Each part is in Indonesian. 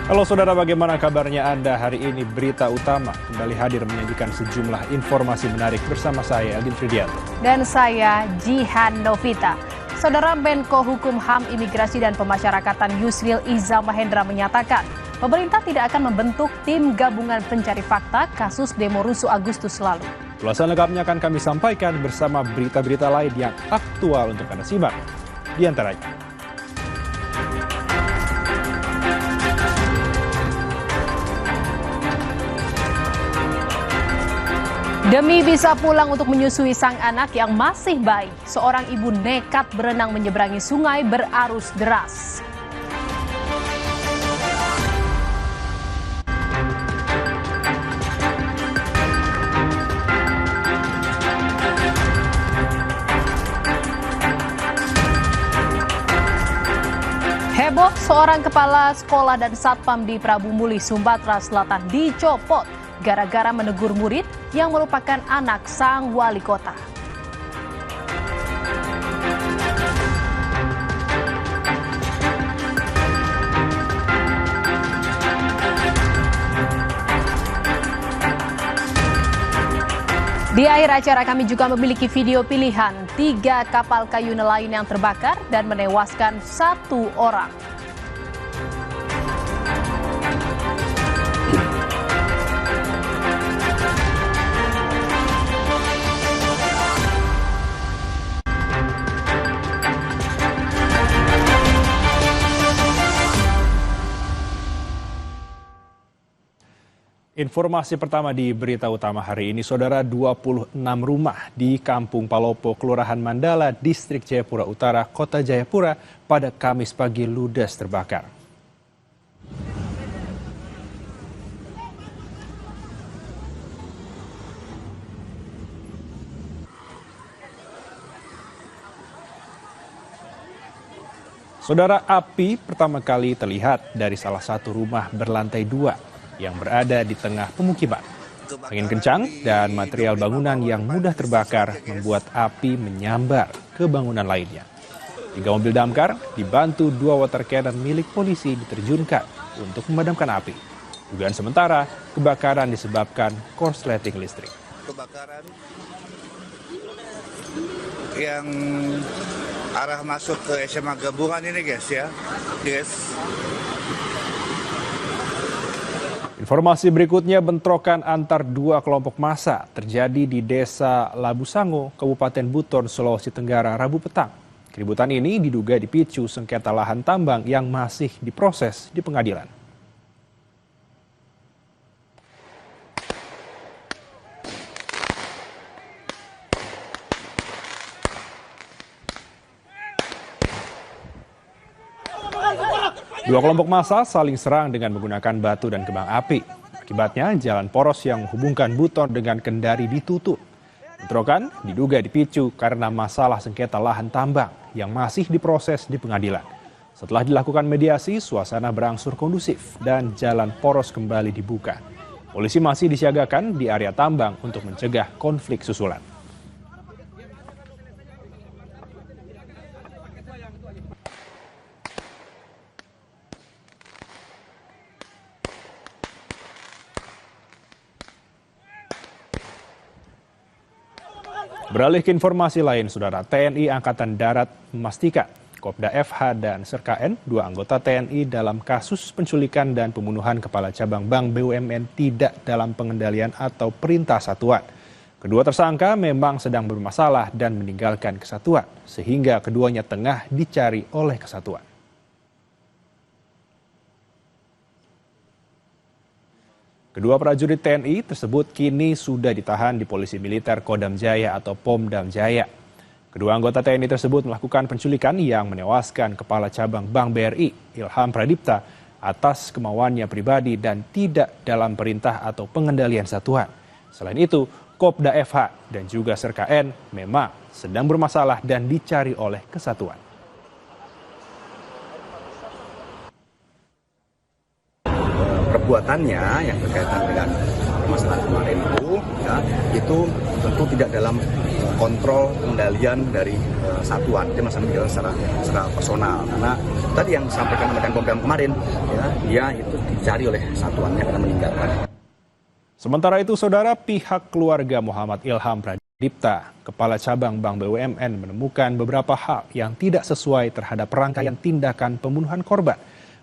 Halo saudara, bagaimana kabarnya Anda hari ini? Berita Utama kembali hadir menyajikan sejumlah informasi menarik bersama saya, Eldin Fridianto. Dan saya, Jihan Novita. Saudara Menko Hukum HAM, Imigrasi dan Pemasyarakatan Yusril Iza Mahendra menyatakan, pemerintah tidak akan membentuk tim gabungan pencari fakta kasus demo rusuh Agustus lalu. Ulasan lengkapnya akan kami sampaikan bersama berita-berita lain yang aktual untuk Anda simak. Di antaranya, demi bisa pulang untuk menyusui sang anak yang masih bayi, seorang ibu nekat berenang menyeberangi sungai berarus deras. Heboh, seorang kepala sekolah dan satpam di Prabu Muli, Sumatera Selatan dicopot gara-gara menegur murid yang merupakan anak sang wali kota. Di akhir acara kami juga memiliki video pilihan 3 kapal kayu nelayan yang terbakar dan menewaskan 1 orang. informasi pertama di Berita Utama hari ini, saudara, 26 rumah di Kampung Palopo, Kelurahan Mandala, Distrik Jayapura Utara, Kota Jayapura pada Kamis pagi ludes terbakar. Saudara, api pertama kali terlihat dari salah satu rumah berlantai 2 yang berada di tengah pemukiman. Angin kencang dan material bangunan yang mudah terbakar membuat api menyambar ke bangunan lainnya. 3 mobil damkar dibantu 2 water cannon milik polisi diterjunkan untuk memadamkan api. Dugaan sementara, kebakaran disebabkan korsleting listrik. Kebakaran yang arah masuk ke SMA Gabungan ini guys. Informasi berikutnya, bentrokan antar 2 kelompok massa terjadi di Desa Labu Sango, Kabupaten Buton, Sulawesi Tenggara, Rabu petang. Keributan ini diduga dipicu sengketa lahan tambang yang masih diproses di pengadilan. Dua kelompok massa saling serang dengan menggunakan batu dan kembang api. Akibatnya, jalan poros yang menghubungkan Buton dengan Kendari ditutup. Bentrokan diduga dipicu karena masalah sengketa lahan tambang yang masih diproses di pengadilan. Setelah dilakukan mediasi, suasana berangsur kondusif dan jalan poros kembali dibuka. Polisi masih disiagakan di area tambang untuk mencegah konflik susulan. Beralih ke informasi lain, saudara, TNI Angkatan Darat memastikan Kopda FH dan Serka N, 2 anggota TNI dalam kasus penculikan dan pembunuhan Kepala Cabang Bank BUMN tidak dalam pengendalian atau perintah satuan. Kedua tersangka memang sedang bermasalah dan meninggalkan kesatuan, sehingga keduanya tengah dicari oleh kesatuan. Kedua prajurit TNI tersebut kini sudah ditahan di Polisi Militer Kodam Jaya atau Pomdam Jaya. Kedua anggota TNI tersebut melakukan penculikan yang menewaskan Kepala Cabang Bank BRI, Ilham Pradipta, atas kemauannya pribadi dan tidak dalam perintah atau pengendalian satuan. Selain itu, Kopda FH dan juga Serka N memang sedang bermasalah dan dicari oleh kesatuan. Perbuatannya yang berkaitan dengan permasalahan kemarin itu tentu tidak dalam kontrol kendalian dari satuan. Dia masih berjalan secara personal. Karena tadi yang disampaikan oleh Kompolnas kemarin, ya, dia itu dicari oleh satuannya karena meninggalkan. Sementara itu, saudara, pihak keluarga Muhammad Ilham Pradipta, Kepala Cabang Bank BUMN, menemukan beberapa hal yang tidak sesuai terhadap rangkaian tindakan pembunuhan korban.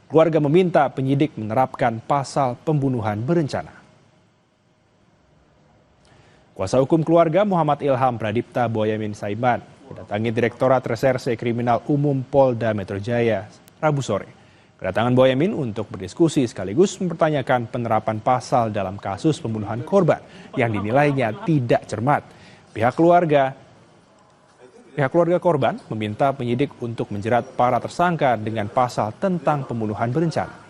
Keluarga meminta penyidik menerapkan pasal pembunuhan berencana. Kuasa hukum keluarga Muhammad Ilham Pradipta, Boyamin Saiman, mendatangi Direktorat Reserse Kriminal Umum Polda Metro Jaya Rabu sore. Kedatangan Boyamin untuk berdiskusi sekaligus mempertanyakan penerapan pasal dalam kasus pembunuhan korban yang dinilainya tidak cermat. Pihak keluarga korban meminta penyidik untuk menjerat para tersangka dengan pasal tentang pembunuhan berencana.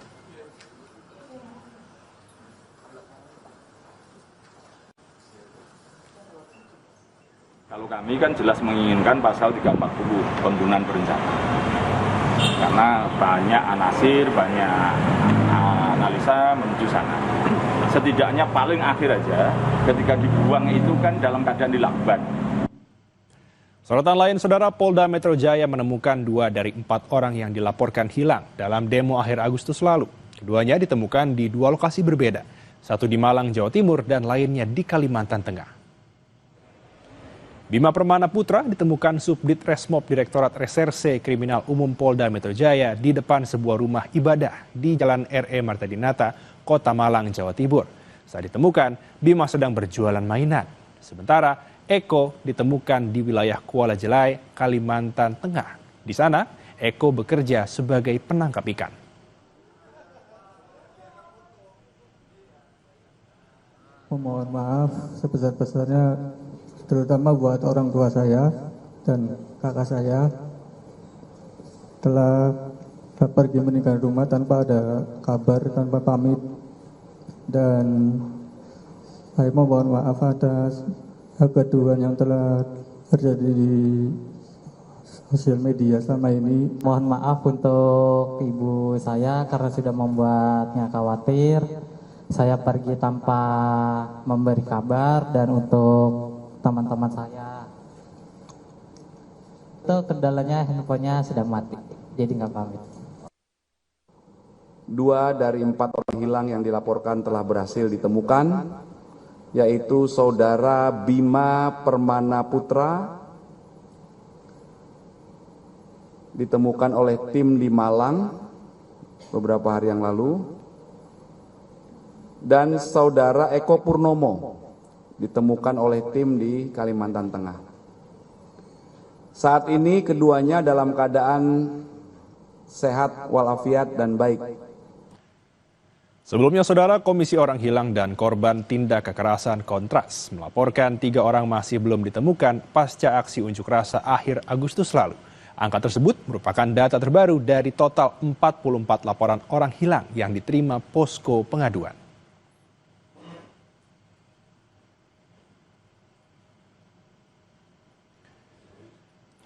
Kalau kami kan jelas menginginkan pasal 340 pembunuhan berencana. Karena banyak anasir, banyak analisa menuju sana. Setidaknya paling akhir aja ketika dibuang itu kan dalam keadaan dilakban. Sorotan lain, saudara, Polda Metro Jaya menemukan 2 dari 4 orang yang dilaporkan hilang dalam demo akhir Agustus lalu. Keduanya ditemukan di 2 lokasi berbeda, satu di Malang, Jawa Timur, dan lainnya di Kalimantan Tengah. Bima Permana Putra ditemukan Subdit Resmob Direktorat Reserse Kriminal Umum Polda Metro Jaya di depan sebuah rumah ibadah di Jalan R.E. Marta Dinata, Kota Malang, Jawa Timur. Saat ditemukan, Bima sedang berjualan mainan. Sementara Eko ditemukan di wilayah Kuala Jelai, Kalimantan Tengah. Di sana, Eko bekerja sebagai penangkap ikan. Mohon maaf sebesar-besarnya, terutama buat orang tua saya dan kakak saya telah pergi meninggalkan rumah tanpa ada kabar, tanpa pamit, dan saya mohon maaf atas kegaduhan yang telah terjadi di sosial media selama ini. Mohon maaf untuk ibu saya karena sudah membuatnya khawatir. Saya pergi tanpa memberi kabar, dan untuk teman-teman saya itu kendalanya handphonenya sudah mati, jadi nggak pamit. 2 dari 4 orang hilang yang dilaporkan telah berhasil ditemukan, yaitu saudara Bima Permana Putra, ditemukan oleh tim di Malang beberapa hari yang lalu, dan saudara Eko Purnomo ditemukan oleh tim di Kalimantan Tengah. Saat ini keduanya dalam keadaan sehat walafiat dan baik. Sebelumnya, saudara, Komisi Orang Hilang dan Korban Tindak Kekerasan Kontras melaporkan 3 orang masih belum ditemukan pasca aksi unjuk rasa akhir Agustus lalu. Angka tersebut merupakan data terbaru dari total 44 laporan orang hilang yang diterima posko pengaduan.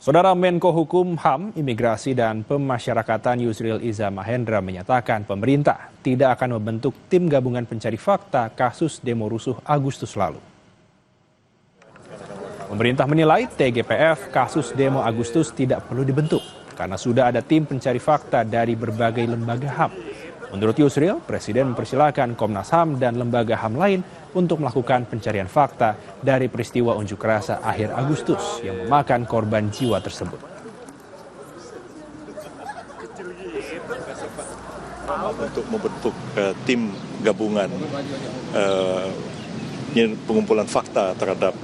Saudara, Menko Hukum HAM, Imigrasi dan Pemasyarakatan Yusril Iza Mahendra menyatakan pemerintah tidak akan membentuk tim gabungan pencari fakta kasus demo rusuh Agustus lalu. Pemerintah menilai TGPF kasus demo Agustus tidak perlu dibentuk karena sudah ada tim pencari fakta dari berbagai lembaga HAM. Menurut Yusril, Presiden mempersilahkan Komnas HAM dan lembaga HAM lain untuk melakukan pencarian fakta dari peristiwa unjuk rasa akhir Agustus yang memakan korban jiwa tersebut. Untuk membentuk tim gabungan pengumpulan fakta terhadap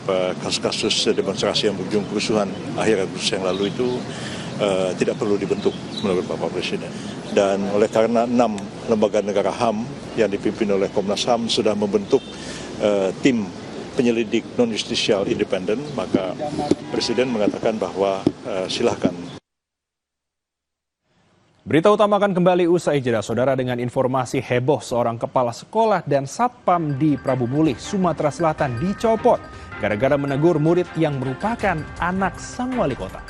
kasus-kasus demonstrasi yang berujung kerusuhan akhir Agustus yang lalu itu tidak perlu dibentuk menurut Bapak Presiden. Dan oleh karena 6 lembaga negara HAM yang dipimpin oleh Komnas HAM sudah membentuk tim penyelidik non-justisial independen, maka Presiden mengatakan bahwa silahkan. Berita utama akan kembali usai jeda, saudara, dengan informasi heboh seorang kepala sekolah dan satpam di Prabu Mulih, Sumatera Selatan dicopot gara-gara menegur murid yang merupakan anak sang wali kota.